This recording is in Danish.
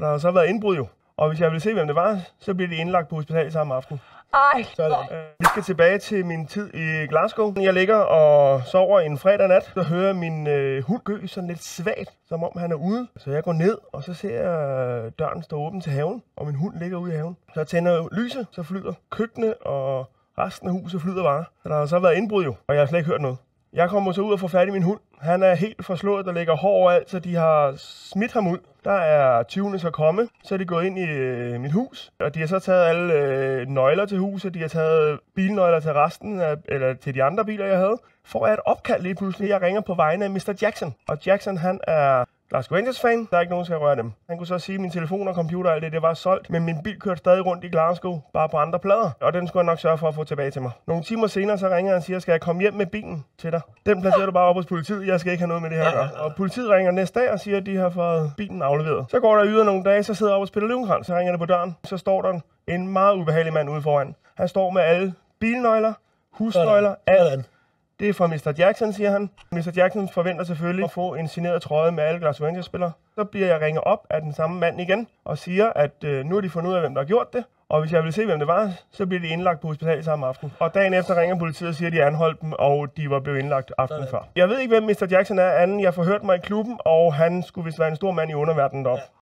Der har så været indbrud jo. Og hvis jeg vil se, hvem det var, så bliver de indlagt på hospitalet samme aften. Ej, Vi skal tilbage til min tid i Glasgow. Jeg ligger og sover en fredag nat. Så hører min hund gø sådan lidt svagt, som om han er ude. Så jeg går ned, og så ser jeg døren stå åben til haven, og min hund ligger ude i haven. Så jeg tænder lyset, så flyder køkkenet, og resten af huset flyder bare. Så der har så været indbrud jo, og jeg har slet ikke hørt noget. Jeg kommer så ud og får fat i min hund. Han er helt forslået, der ligger hår overalt, så de har smidt ham ud. Der er tyvene så kommet, så er de gået ind i mit hus, og de har så taget alle nøgler til huset, de har taget bilnøgler til resten, eller til de andre biler, jeg havde. Får jeg et opkald lige pludselig, jeg ringer på vegne af Mr. Jackson. Og Jackson, han er Glasgow Rangers-fan. Der er ikke nogen, der skal røre dem. Han kunne så sige, at min telefon og computer og alt det var solgt, men min bil kørte stadig rundt i Glasgow, bare på andre plader. Og den skulle jeg nok sørge for at få tilbage til mig. Nogle timer senere, så ringer han og siger, skal jeg komme hjem med bilen til dig? Den placerer du bare op hos politiet. Jeg skal ikke have noget med det her at gøre. Og politiet ringer næste dag og siger, at de har fået bilen afleveret. Så går der yder nogle dage, så sidder jeg oppe og spiller Løvenkrans. Så ringer det på døren. Så står der en meget ubehagelig mand ude foran. Han står med alle bilnøgler, husnøgler, alt. Det er fra Mr. Jackson, siger han. Mr. Jackson forventer selvfølgelig at få en signeret trøje med alle Glasgow Rangers-spillere. Så bliver jeg ringet op af den samme mand igen og siger, at nu har de fundet ud af, hvem der har gjort det. Og hvis jeg vil se, hvem det var, så bliver de indlagt på hospitalet samme aften. Og dagen efter ringer politiet og siger, at de anholdt dem, og de var blevet indlagt aftenen før. Jeg ved ikke, hvem Mr. Jackson er, anden jeg får hørt mig i klubben, og han skulle vist være en stor mand i underverdenen deroppe.